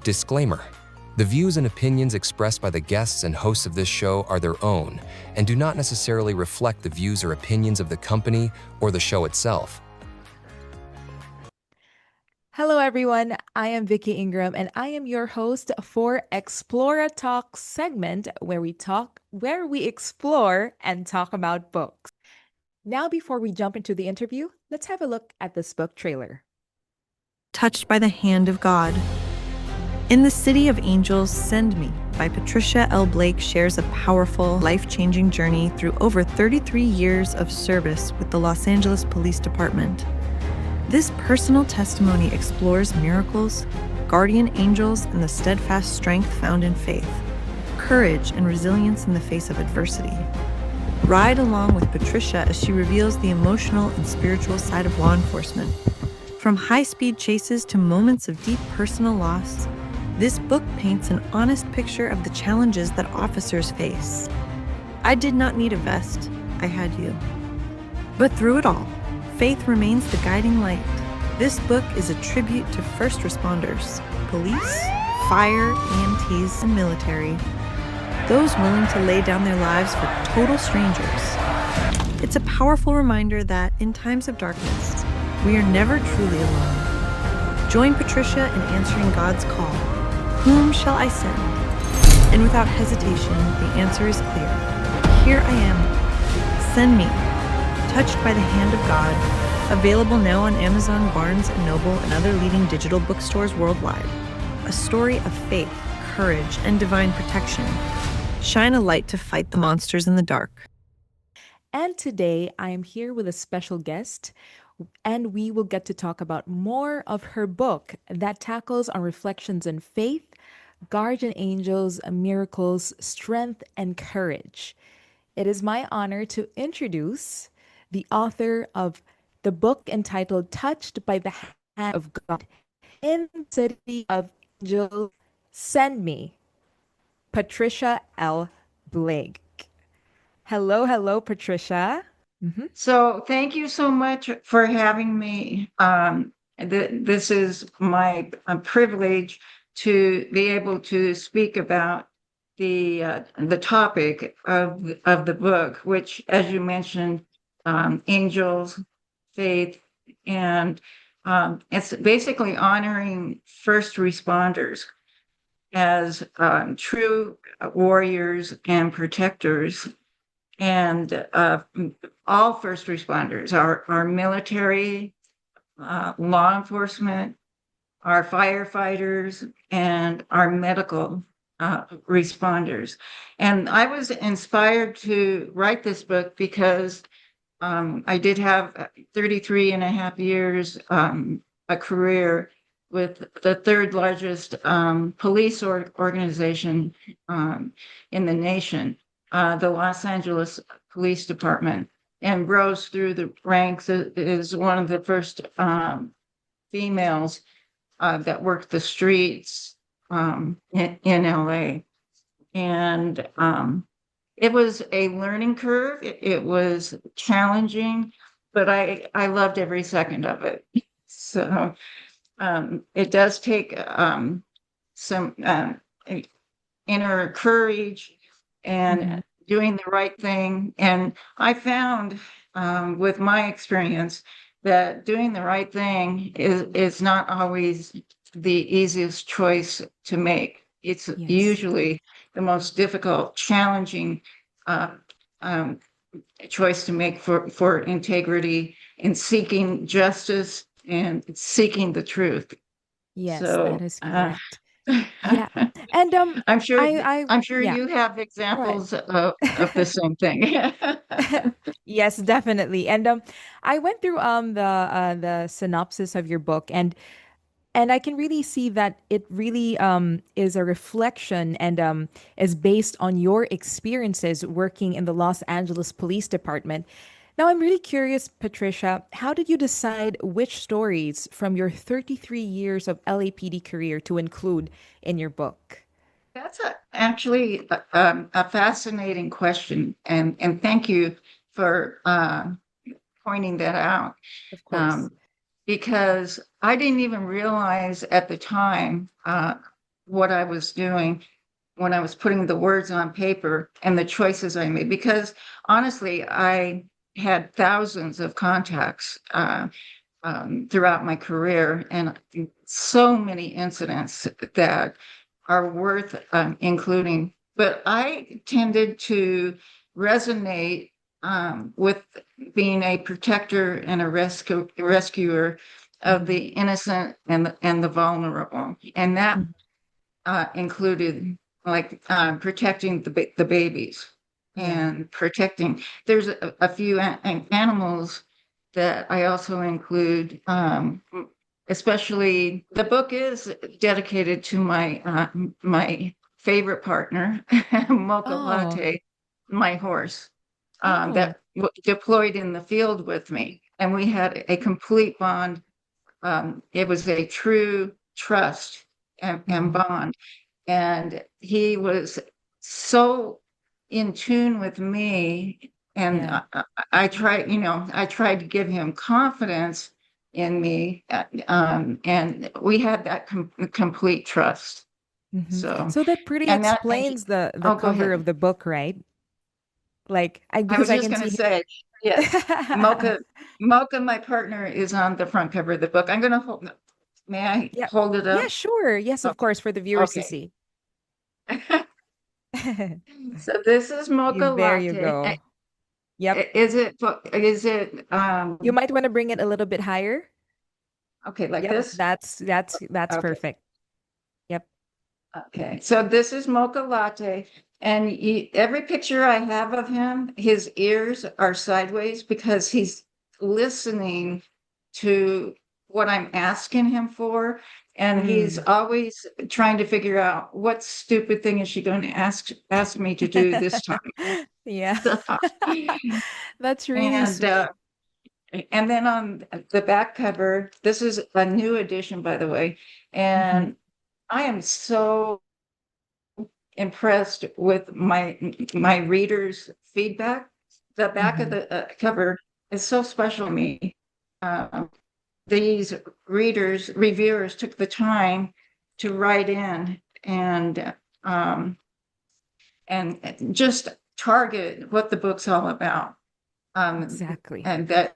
Disclaimer: the views and opinions expressed by the guests and hosts of this show are their own and do not necessarily reflect the views or opinions of the company or the show itself. Hello, everyone. I am Vicky Ingram, and I am your host for Explora Talks segment, where we explore and talk about books. Now, before we jump into the interview, let's have a look at this book trailer. Touched by the Hand of God. In the City of Angels, Send Me by Patricia L. Blake shares a powerful, life-changing journey through over 33 years of service with the Los Angeles Police Department. This personal testimony explores miracles, guardian angels, and the steadfast strength found in faith, courage and resilience in the face of adversity. Ride along with Patricia as she reveals the emotional and spiritual side of law enforcement. From high-speed chases to moments of deep personal loss, this book paints an honest picture of the challenges that officers face. I did not need a vest, I had you. But through it all, faith remains the guiding light. This book is a tribute to first responders, police, fire, EMTs, and military, those willing to lay down their lives for total strangers. It's a powerful reminder that in times of darkness, we are never truly alone. Join Patricia in answering God's call. Whom shall I send? And without hesitation, the answer is clear. Here I am. Send me. Touched by the Hand of God. Available now on Amazon, Barnes & Noble, and other leading digital bookstores worldwide. A story of faith, courage, and divine protection. Shine a light to fight the monsters in the dark. And today, I am here with a special guest, and we will get to talk about more of her book that tackles on reflections in faith, guardian angels, miracles, strength, and courage. It is my honor to introduce the author of the book entitled Touched by the Hand of God in the City of Angels, Send Me, Patricia L. Blake. Hello, Patricia. So thank you so much for having me. This is my privilege to be able to speak about the topic of the book, which, as you mentioned, angels, faith, and it's basically honoring first responders as true warriors and protectors. And all first responders, our military, law enforcement, our firefighters, and our medical responders. And I was inspired to write this book because I did have 33 and a half years, a career with the third largest police organization in the nation. The Los Angeles Police Department, and rose through the ranks as one of the first females that worked the streets in LA. And it was a learning curve. It was challenging, but I loved every second of it. So it does take some inner courage and doing the right thing. And I found with my experience that doing the right thing is not always the easiest choice to make. It's usually the most difficult, challenging choice to make for integrity in seeking justice and seeking the truth. Yes, So, that is correct. Yeah. And I'm sure yeah. you have examples of the same thing. Yes, definitely. And I went through the synopsis of your book, and I can really see that it really is a reflection and is based on your experiences working in the Los Angeles Police Department. Now, I'm really curious, Patricia, how did you decide which stories from your 33 years of LAPD career to include in your book? That's actually a fascinating question, and thank you for pointing that out. Of course. Because I didn't even realize at the time what I was doing when I was putting the words on paper and the choices I made. Because honestly, I had thousands of contacts throughout my career, and so many incidents that are worth including. But I tended to resonate with being a protector and a rescuer of the innocent and the vulnerable, and that Mhm. included like protecting the babies Yeah. and protecting. There's a few animals that I also include, especially the book is dedicated to my favorite partner, Mocha Oh, Latte, my horse, oh, that deployed in the field with me. And we had a complete bond. It was a true trust and mhm. bond. And he was so in tune with me. And Yeah. I tried, I tried to give him confidence in me. And we had that complete trust. So, So that pretty and that, and explains the oh, go cover ahead. of the book, right? Like I I because was I just can going to see say, yes, Mocha, my partner, is on the front cover of the book. I'm going to hold, may I Yeah. hold it Yeah, up? sure. Yes, of Okay. course, for the viewers to Okay. see. So this is Mocha There you Latte. go. Yep. Is it You might want to bring it a little bit higher. okay, like Yep, this? that's Okay. perfect. Yep. Okay. So this is Mocha Latte, and every picture I have of him, his ears are sideways because he's listening to what I'm asking him for, and he's Mm. always trying to figure out what stupid thing is she going to ask me to do this time. Yeah. So, That's really and sweet. and then on the back cover, this is a new edition, by the way, Mhm. and I am so impressed with my readers' feedback. The back of Mhm. the cover is so special to me. These reviewers took the time to write in um, and just target what the book's all about. Um, Exactly. and that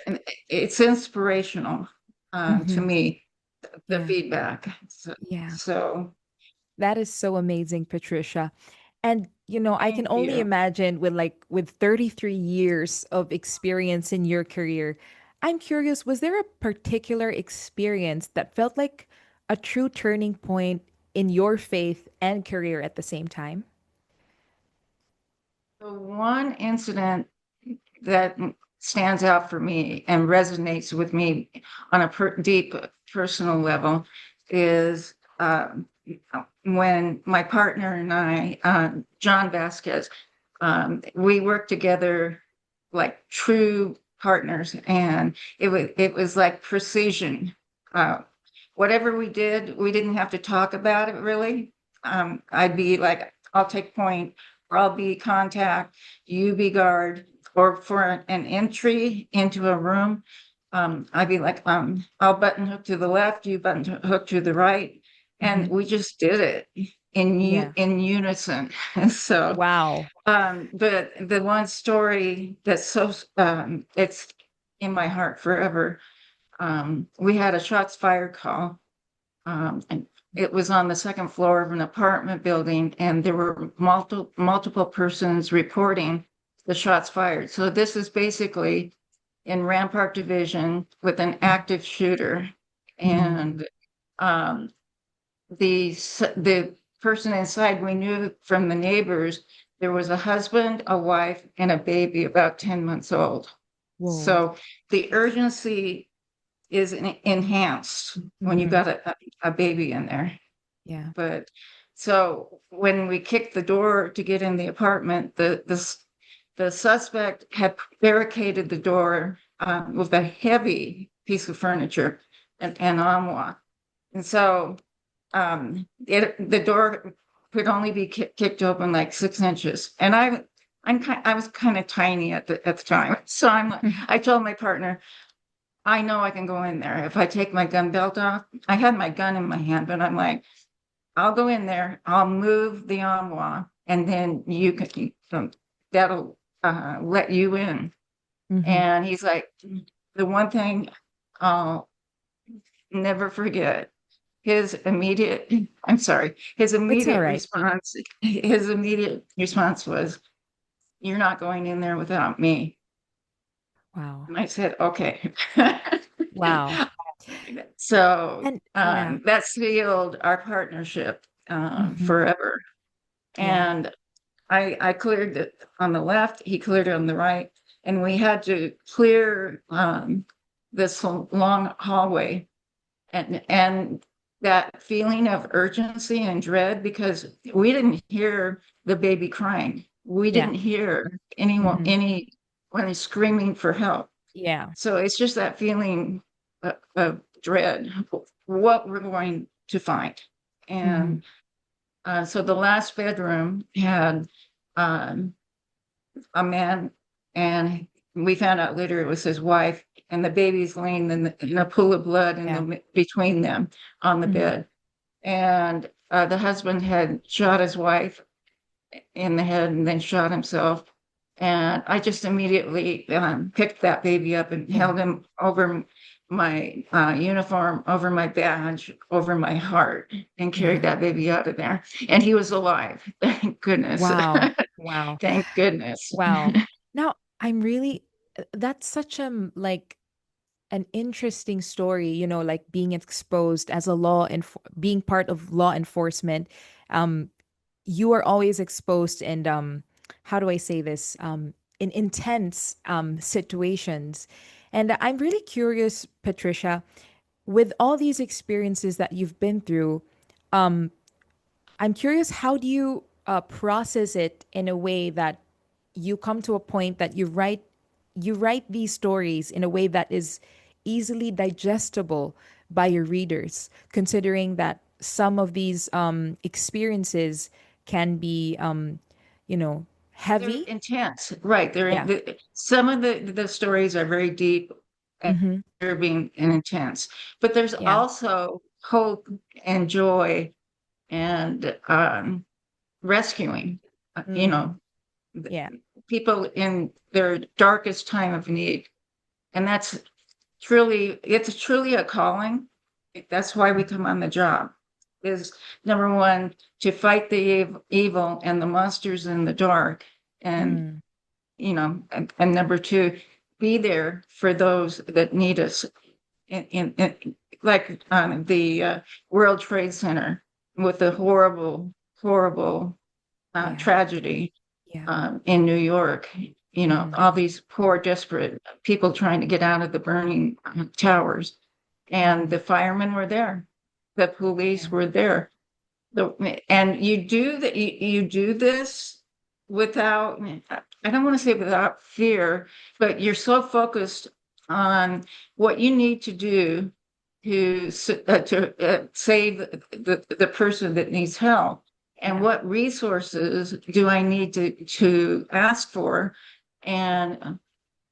and it's inspirational to Mhm. me, the Yeah. feedback. So, Yeah. so That is so amazing, Patricia. And I thank can only you. imagine with 33 years of experience in your career. I'm curious, was there a particular experience that felt like a true turning point in your faith and career at the same time? The one incident that stands out for me and resonates with me on a deep personal level is when my partner and I, John Vasquez, we worked together like true partners, and it was like precision. Uh, Whatever we did, we didn't have to talk about it really. I'd be like, I'll take point, or I'll be contact, you be guard, or for an entry into a room, I'd be like, I'll button hook to the left, you button hook to the right, and Hmm. we just did it Yeah. in unison. So, Wow. but the one story that's so it's in my heart forever. We had a shots fired call, and it was on the second floor of an apartment building, and there were multiple persons reporting the shots fired. So this is basically in Rampart Division with an active shooter, Mhm. and um, the person inside, we knew from the neighbors there was a husband, a wife, and a baby about 10 months old. Whoa. So the urgency is enhanced when you Hmm. got a baby in there. Yeah. But so when we kicked the door to get in the apartment, the suspect had barricaded the door with a heavy piece of furniture and armoire. And so the door could only be kicked open like 6 inches. And I was kind of tiny at the time. So I told my partner, I know I can go in there. If I take my gun belt off, I had my gun in my hand, but I'm like, I'll go in there, I'll move the armoire, and then that'll let you in. Mm-hmm. And he's like, the one thing I'll never forget, I'm sorry, It's all right. his immediate response was, "You're not going in there without me." Wow. And I said, "Okay." Wow. So And yeah. that sealed our partnership Mm-hmm. forever. Yeah. And I cleared it on the left, he cleared it on the right, and we had to clear this long hallway, and that feeling of urgency and dread, because we didn't hear the baby crying. We Yeah. didn't hear Mm-hmm. anyone screaming for help. Yeah. So it's just that feeling of dread, what we're going to find. Mm-hmm. And so the last bedroom had um, a man, and we found out later it was his wife, and the baby's laying in a pool of blood Yeah. between them on the Mm-hmm. bed. And the husband had shot his wife in the head and then shot himself. And I just immediately picked that baby up and Yeah. held him over my uniform, over my badge, over my heart, and carried Yeah. that baby out of there. And he was alive. Thank goodness. Wow. Wow. Thank goodness. Wow. Now, I'm really, that's such like an interesting story, like being exposed as a being part of law enforcement. Um, you are always exposed and how do I say this? In intense situations. And I'm really curious, Patricia, with all these experiences that you've been through, um, I'm curious, how do you process it in a way that you come to a point that you write these stories in a way that is easily digestible by your readers, considering that some of these experiences can be, They're heavy. intense, right? Yeah. Some of the stories are very deep and Mm-hmm. disturbing and intense, but there's Yeah. also hope and joy and rescuing. You Mm. know, the Yeah. people in their darkest time of need, and it's truly a calling. That's why we come on the job. Is number one, to fight the evil and the monsters in the dark, and Mm. and number two, be there for those that need us. In like the World Trade Center, with the horrible Yeah. tragedy Yeah. in New York. Mm-hmm. All these poor, desperate people trying to get out of the burning towers, and Mm-hmm. the firemen were there, the police Yeah. were there. And you do this without, I don't want to say without fear, but you're so focused on what you need to do to save the person that needs help, and Yeah. what resources do I need to ask for, and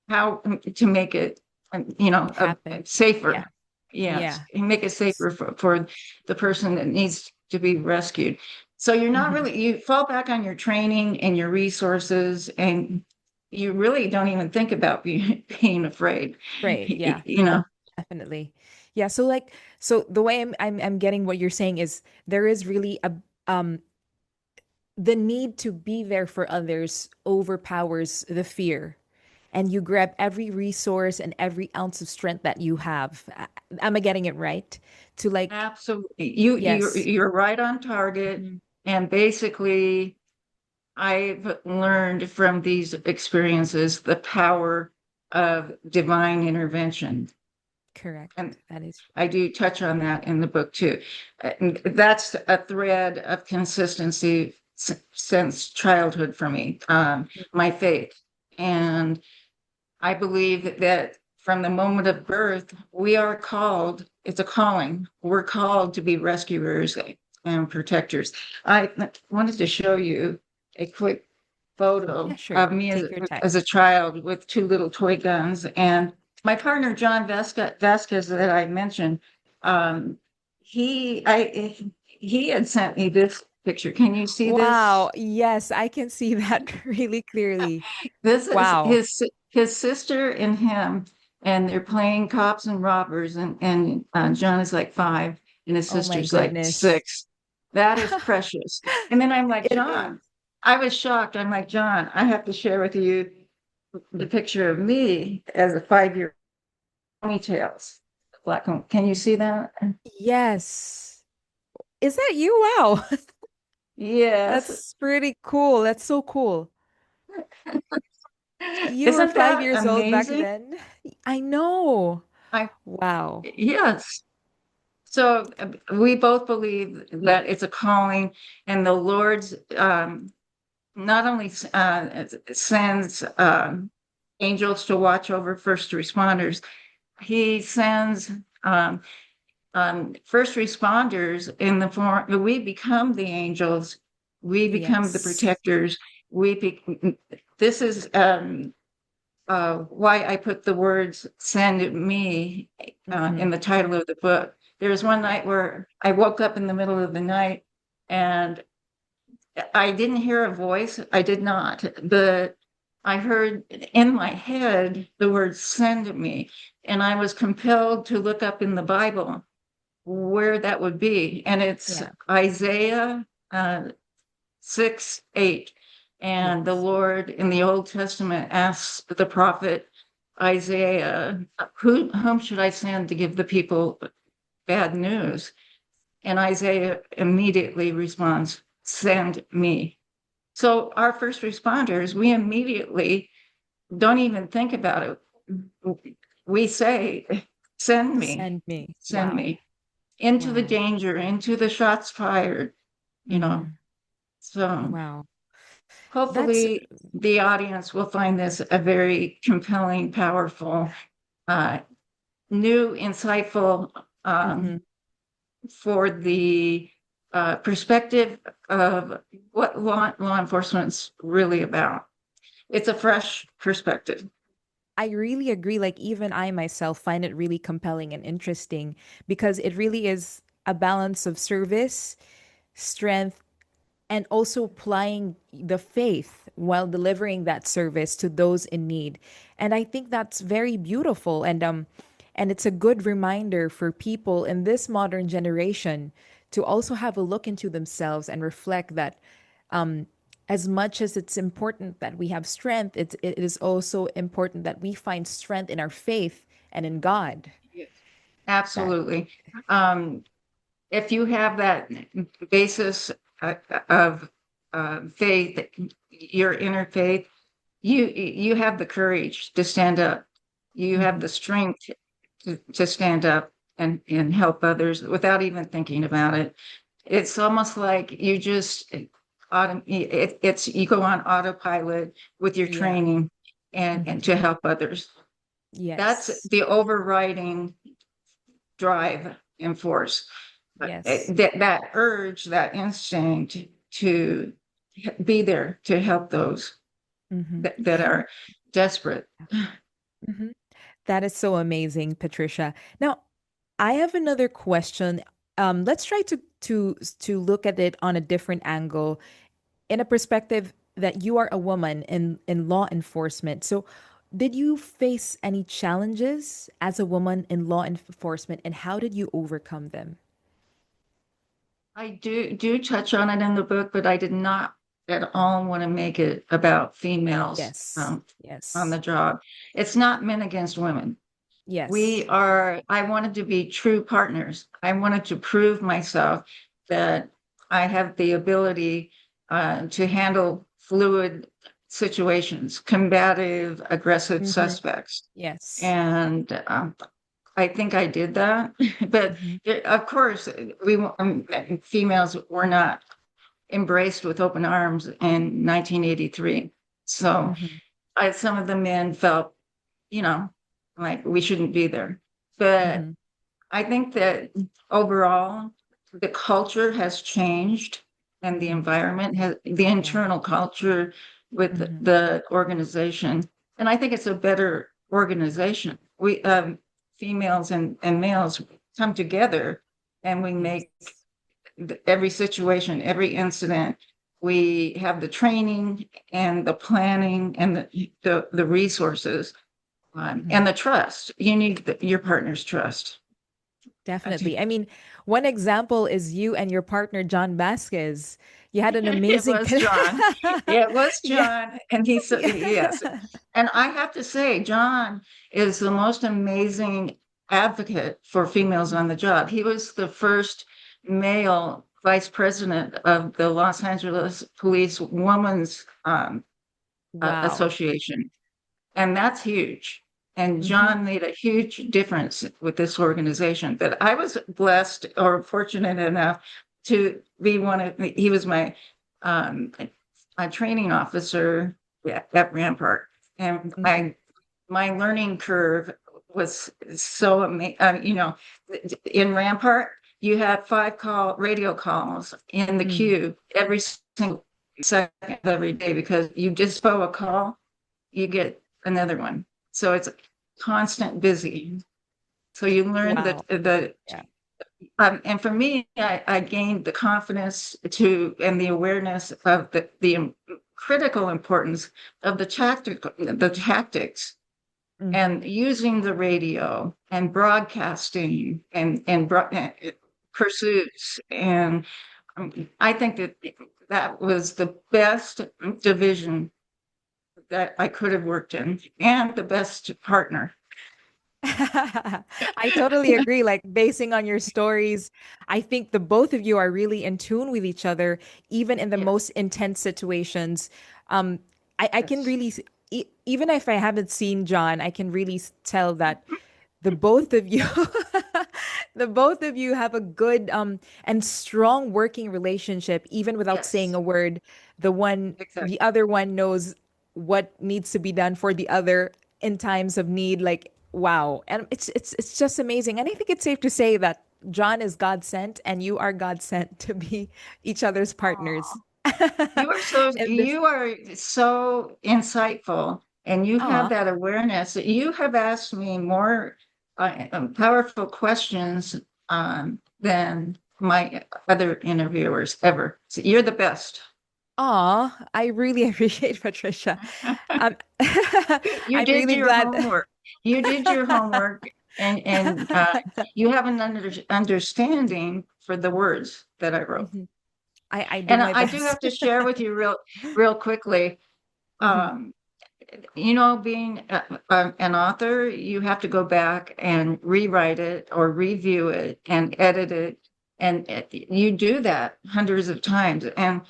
how to make it, Happen. Yeah. safer. Yes, Yeah. and make it safer for the person that needs to be rescued. So Mm-hmm. you fall back on your training and your resources, and you really don't even think about being afraid. Great. Yeah. You know, Definitely. Yeah. So the way I'm getting what you're saying is there is really um the need to be there for others overpowers the fear, and you grab every resource and every ounce of strength that you have. Am I getting it right? To like, absolutely. yes. You're right on target. Mhm. And basically, I've learned from these experiences the power of divine intervention. And Correct. That is. I do touch on that in the book too. And that's a thread of consistency since childhood for me, my faith. And I believe that from the moment of birth, we are called, it's a calling. We're called to be rescuers and protectors. I wanted to show you a quick Yeah, photo sure. of me Take your time. as a child with two little toy guns. And my partner, John Vasquez, that I mentioned, um, he, I, he had sent me this picture. Can you see this? Wow. Yes, I can see that really clearly. This is Wow. his sister and him, and they're playing cops and robbers, and John is like 5, and his Oh my sister's like goodness. 6. That is precious. And then I'm like, It John, is. I was shocked. I'm like, John, I have to share with you the picture of me as a 5-year ponytails. Black one. Can you see that? Yes. Is that you? Wow. Yes. That's pretty cool. That's so cool. You were Isn't 5 that years old back amazing? then? I know. I Wow. yes. So we both believe that it's a calling, and the Lord's not only sends angels to watch over first responders, he sends um, first responders in the form, we become the angels, we become the Yes. protectors. This is why I put the words "send me" Mm-hmm. in the title of the book. There was one night where I woke up in the middle of the night and I didn't hear a voice. I did not, but I heard in my head the word "send me," and I was compelled to look up in the Bible where that would be, and it's Yeah. Isaiah 6:8. And the Yes. Lord in the Old Testament asks the prophet Isaiah, whom should I send to give the people bad news? And Isaiah immediately responds, send me. So our first responders, we immediately don't even think about it. We say, Send me. send Wow. me into the Wow. danger, into the shots fired, you know. Mm-hmm. So Wow. That's hopefully the audience will find this a very compelling, powerful, uh, new, insightful, mm-hmm. for the perspective of what law enforcement's really about. It's a fresh perspective. I really agree. Like, even I myself find it really compelling and interesting because it really is a balance of service, strength, and also applying the faith while delivering that service to those in need. And I think that's very beautiful, and it's a good reminder for people in this modern generation to also have a look into themselves and reflect that as much as it's important that we have strength, it is also important that we find strength in our faith and in God. Yes. That Absolutely. Um, if you have that basis of faith, your inner faith, you have the courage to stand up. You have Mhm. the strength to stand up and help others without even thinking about it. It's almost like you just it's you go on autopilot with your Yeah. training and Mhm. to help others. That's Yes. the overriding drive and force. Yes. That urge, that instinct to be there to help those Mhm. that are desperate. Mhm. That is so amazing, Patricia. Now, I have another question. Let's try to look at it on a different angle, in a perspective that you are a woman in law enforcement. So, did you face any challenges as a woman in law enforcement, and how did you overcome them? I do touch on it in the book, but I did not at all want to make it about females Yes. on the Yes. job. It's not men against women. Yes. I wanted to be true partners. I wanted to prove myself that I have the ability to handle fluid situations, combative, aggressive Mm-hmm. suspects. Yes. And I think I did that. But Mm-hmm. of course, females were not embraced with open arms in 1983. So Mm-hmm. some of the men felt, you know, like we shouldn't be there. But Mm-hmm. I think that overall, the culture has changed and the Mm-hmm. environment has the Yeah. internal culture with Mm-hmm. the organization. And I think it's a better organization. Females and males come together and we Yes. make every situation, every incident. We have the training and the planning and the resources, Mhm. and the trust. You need your partner's trust. Definitely. I mean, one example is you and your partner, John Vasquez. You had an It amazing was John. It was Yeah. John. And he said, yes. Yeah. And I have to say, John is the most amazing advocate for females on the job. He was the first male vice president of the Los Angeles Police Women's Wow. Association. And that's huge. And Hmm. John made a huge difference with this organization. But I was blessed or fortunate enough to be he was my um, training officer at Rampart. And Hmm. my learning curve was so amazing. In Rampart, you have 5 radio calls in the Mm. queue every single second of every day, because you dispo a call, you get another one. So it's constant busy. So you learn Wow. Yeah. and for me, I gained the confidence and the awareness of the critical importance of the tactics, Hmm. and using the radio and broadcasting and pursuits. And I think that was the best division that I could have worked in, and the best partner. I totally agree. Like, basing on your stories, I think the both of you are really in tune with each other, even in the Yes, most intense situations. Um, I can yes, really, even if I haven't seen John, I can really tell that the both of you, the both of you have a good and strong working relationship, even without saying yes, a word. The exactly. other one knows what needs to be done for the other in times of need. Like, wow. And it's just amazing. And I think it's safe to say that John is God sent and you are God sent to be each other's partners. In this. You are so insightful, and you have Aw. that awareness. You have asked me more powerful questions than my other interviewers ever. So you're the best. Aw, I really appreciate Patricia. Um, You I'm did really your glad. homework. You did your homework, and you have an understanding for the words that I wrote. Mhm. I do And my I do best. have to share with you real quickly. Mhm. Um, being an author, you have to go back and rewrite it or review it and edit it. And you do that hundreds of times. And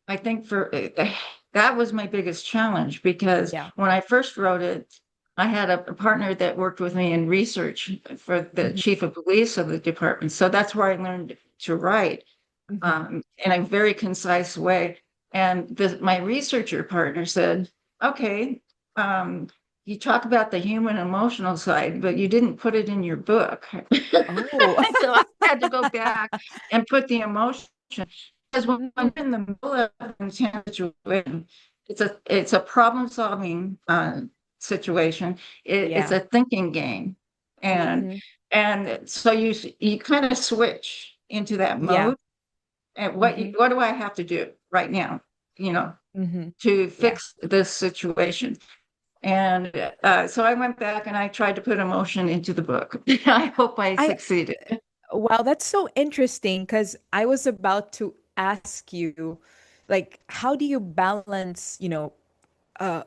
I think that was my biggest challenge, because Yeah. when I first wrote it, I had a partner that worked with me in research for the Mhm. chief of police of the department. So that's where I learned to write Mhm. in a very concise way. And my researcher partner said, okay, um, you talk about the human emotional side, but you didn't put it in your book. Oh. So I had to go back and put the emotion, because when you're in the middle of an intense situation, it's a problem solving situation. It's Yeah. a thinking game, and Hmm. so you kind of switch into that Yeah. mode. And Hmm. what do I have to do right now, you know, Hmm. to Yeah. fix this situation? And so I went back and I tried to put emotion into the book. I hope I I succeeded. Wow, that's so interesting because I was about to ask you, like, how do you balance, uh,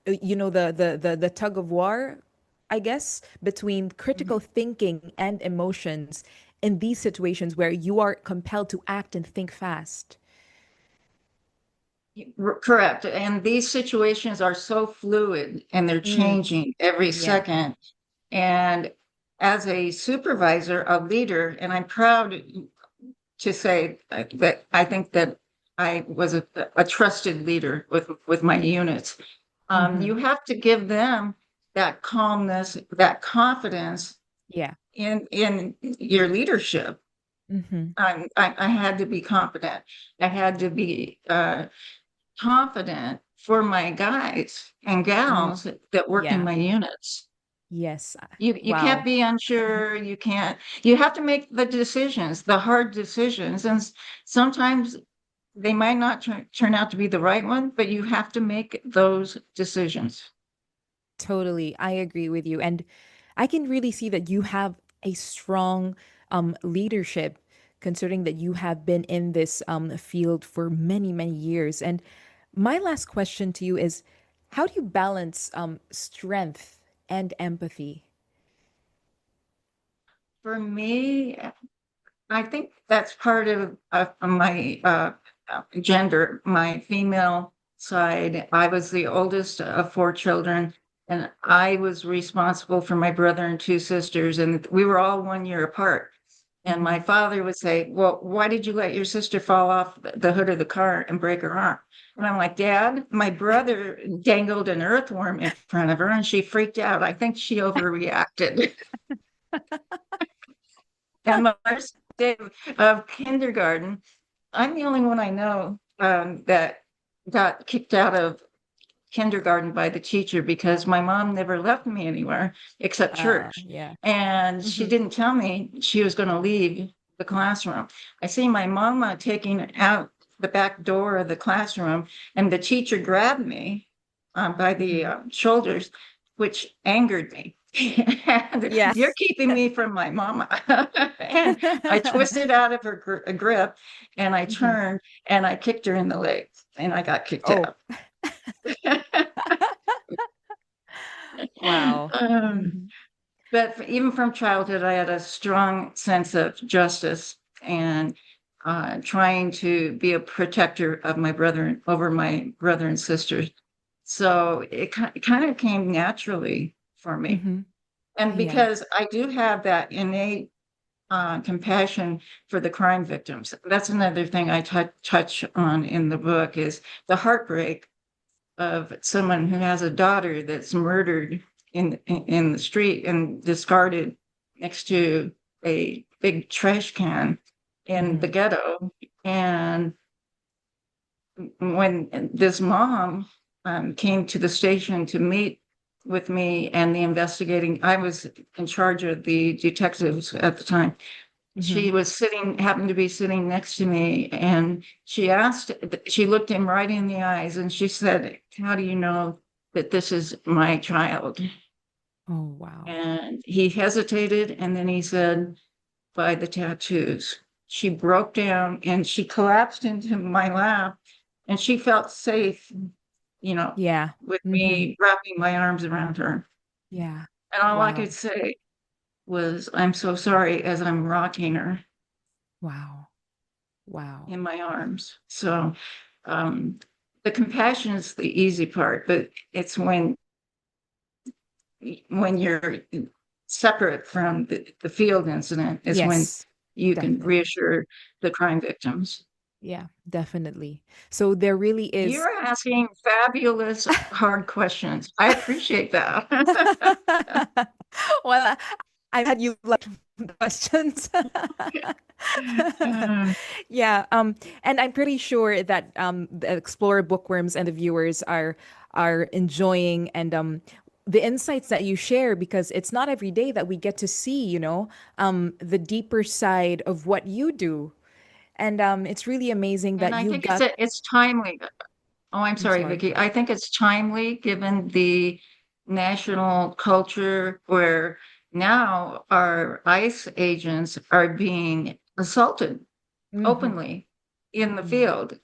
the tug of war, I guess, between critical Mhm. thinking and emotions in these situations where you are compelled to act and think fast. Correct. And these situations are so fluid, and they're Mm, changing every yeah. second. And as a supervisor, a leader, and I'm proud to say that I think that I was a trusted leader with my units. Hmm. You have to give them that calmness, that confidence Yeah. in your leadership. Hmm. I had to be confident. I had to be confident for my guys and Hmm. gals that work in Yeah. my units. Yes. You can't Wow. be unsure. You can't. You have to make the decisions, the hard decisions, and sometimes they might not turn out to be the right one, but you have to make those decisions. Totally. I agree with you. And I can really see that you have a strong leadership, considering that you have been in this field for many, many years. And my last question to you is, how do you balance strength and empathy? For me, I think that's part of my gender, my female side. I was the oldest of four children, and I was responsible for my brother and two sisters, and we were all 1 year apart. And Mm-hmm. my father would say, "Well, why did you let your sister fall off the hood of the car and break her arm?" And I'm like, "Dad, my brother dangled an earthworm in front of her and she freaked out. I think she overreacted." And my first day of kindergarten, I'm the only one I know that got kicked out of kindergarten by the teacher because my mom never left me anywhere except church. Yeah. And she Mm-hmm. didn't tell me she was going to leave the classroom. I see my mama taking out the back door of the classroom, and the teacher grabbed me by the Mm-hmm. shoulders, which angered me. And you're Yes. keeping me from my mama. And I twisted out of her grip and I Hmm. turned and I kicked her in the legs and I got kicked Oh, out. wow. Um, Hmm. but even from childhood, I had a strong sense of justice and trying to be a protector of my brother over my brother and sisters. So it kind of came naturally for me. Hmm. And Yeah. because I do have that innate compassion for the crime victims, that's another thing I touch on in the book is the heartbreak of someone who has a daughter that's murdered in the street and discarded next to a big trash can in the Hmm. ghetto. And when this mom came to the station to meet with me and the investigating, I was in charge of the detectives at the time. Hmm. She was happened to be sitting next to me, and she looked him right in the eyes and she said, "How do you know that this is my child?" Oh, wow. And he hesitated and then he said, "By the tattoos." She broke down and she collapsed into my lap and she felt safe, you know, Yeah. with Hmm. me wrapping my arms around her. Yeah. And all I could Wow. say was, "I'm so sorry," as I'm rocking her Wow. Wow. in my arms. So um, the compassion is the easy part, but it's when you're separate from the field incident is when Yes, you can definitely. reassure the crime victims. Yeah, definitely. So there really is. You're asking fabulous hard questions. I appreciate that. Well, I've had you like questions. Uh, Yeah, and I'm pretty sure that the Explorer bookworms and the viewers are enjoying and the insights that you share, because it's not every day that we get to see, the deeper side of what you do. And it's really amazing and that I you think got. it's timely. Oh, I'm I'm sorry, sorry. Vicky. I think it's timely given the national culture where now our ICE agents are being assaulted Mm-hmm. openly in the Yeah. field.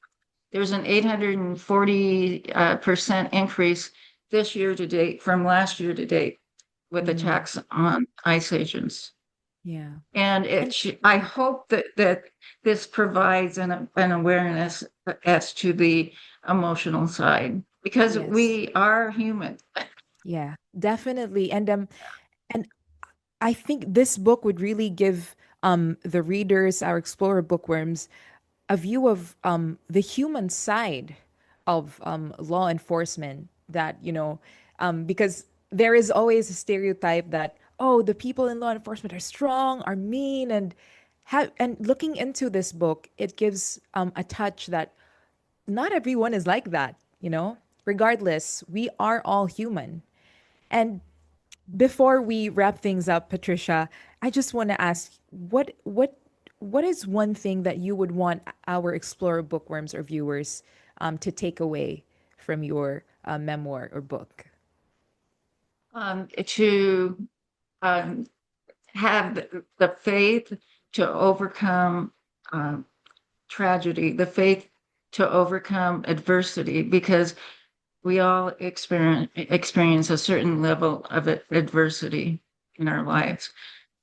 There's an 840% increase this year to date from last year to date with Mm-hmm. attacks on ICE agents. Yeah. And And I hope that this provides an awareness as to the emotional side because yes. we are human. Yeah, definitely. And I think this book would really give the readers, our Explorer bookworms, a view of the human side of law enforcement, that, because there is always a stereotype that, oh, the people in law enforcement are strong, are mean, and looking into this book, it gives a touch that not everyone is like that. Regardless, we are all human. And Before we wrap things up, Patricia, I just want to ask what is one thing that you would want our Explorer bookworms or viewers to take away from your memoir or book? To um, have the faith to overcome um, tragedy, the faith to overcome adversity, because we all experience a certain level of adversity in our lives.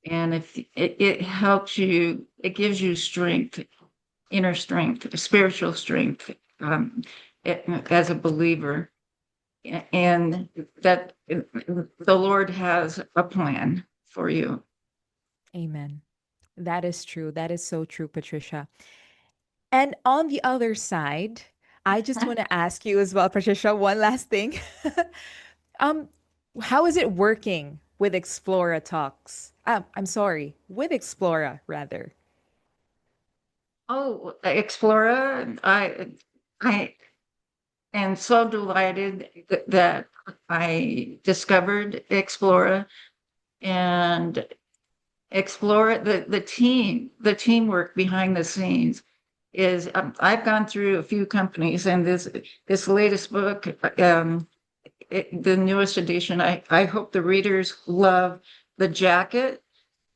And if it helps you, it gives you strength, inner strength, spiritual strength, as a believer, and that the Lord has a plan for you. Amen. That is true. That is so true, Patricia. And on the other side, I just want to ask you as well, Patricia, one last thing. um, how is it working with Explora Talks? I'm sorry, with Explora rather. Oh, Explora, I am so delighted that I discovered Explora and Explore the teamwork behind the scenes is I've gone through a few companies, and this latest book, the newest edition, I hope the readers love the jacket.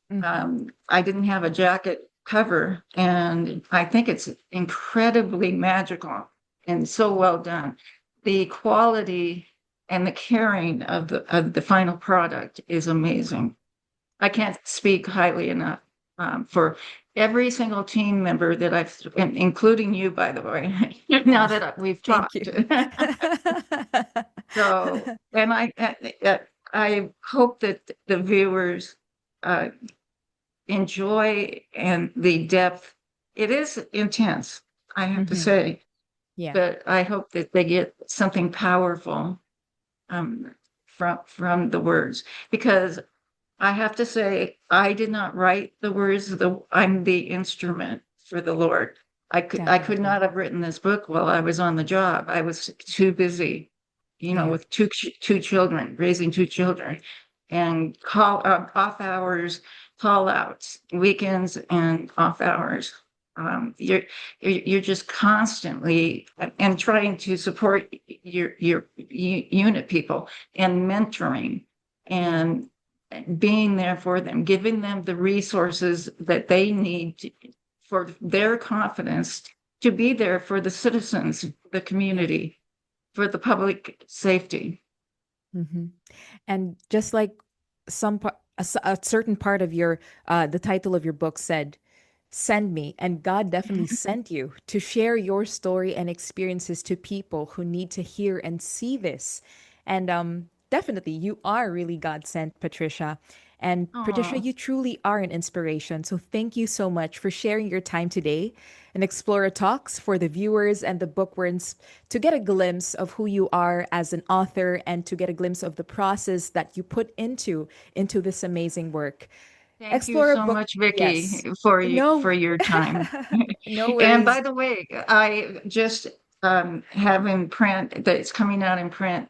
Hmm. I didn't have a jacket cover, and I think it's incredibly magical and so well done. The quality and the caring of the final product is amazing. I can't speak highly enough for every single team member that including you, by the way, now Oh, that we've thank talked. you. So, and I hope that the viewers uh, enjoy and the depth. It is intense, I have to Hmm. say, Yeah, but I hope that they get something powerful from the words, because I have to say, I did not write the words. I'm the instrument for the Lord. I could definitely. not have written this book while I was on the job. I was too busy, Yeah. with two children, raising two children, and off hours, call outs, weekends, and off hours. You're just constantly and trying to support your unit people and mentoring Yeah. and being there for them, giving them the resources that they need for their confidence to be there for the citizens, the Yeah. community, for the public safety. Hmm. And just like a certain part of your the title of your book said, send me, and God definitely sent you to share your story and experiences to people who need to hear and see this. And definitely you are really God sent, Patricia. And Patricia, Oh, you truly are an inspiration. So thank you so much for sharing your time today and Explorer Talks for the viewers and the bookworms to get a glimpse of who you are as an author and to get a glimpse of the process that you put into this amazing work. thank you Explorer so book, much, Vicky, yes. for No, your time. no And by worries. the way, I just have in print that it's coming out in print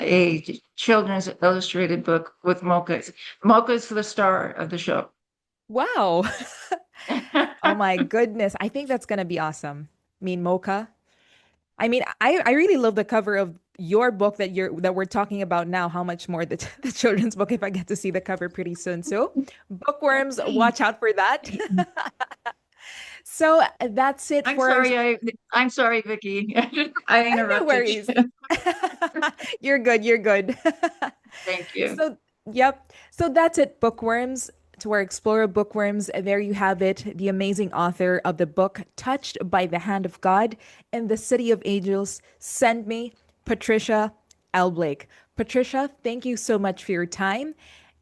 a children's illustrated book with Mocha. Mocha's the star of the show. Wow. Oh my goodness. I think that's gonna be awesome. I mean, Mocha. I mean, I really love the cover of your book that we're talking about now. How much more the children's book if I get to see the cover pretty soon. So, bookworms, watch out for that. So that's it I'm for sorry, I'm sorry, Vicky. I no interrupted worries. you. You're good. You're good. Thank you. So, yep. So that's it, bookworms. To our Explorer bookworms, there you have it, the amazing author of the book Touched by the Hand of God in the City of Angels. Send me, Patricia L. Blake. Patricia, thank you so much for your time.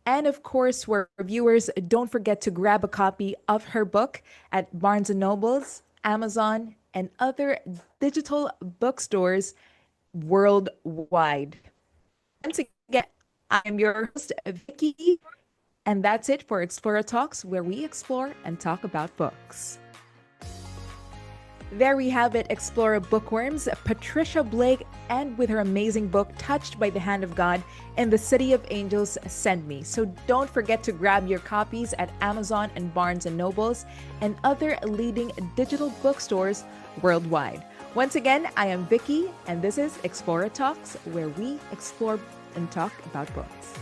And of course, for viewers, don't forget to grab a copy of her book at Barnes& and Nobles, Amazon, and other digital bookstores worldwide. Once again, I am your host, Vicky, and that's it for Explora Talks, where we explore and talk about books. There we have it, Explora bookworms, Patricia Blake, and with her amazing book, Touched by the Hand of God and the City of Angels, Send Me. So don't forget to grab your copies at Amazon and Barnes & Nobles and other leading digital bookstores worldwide. Once again, I am Vicky, and this is Explora Talks, where we explore and talk about books.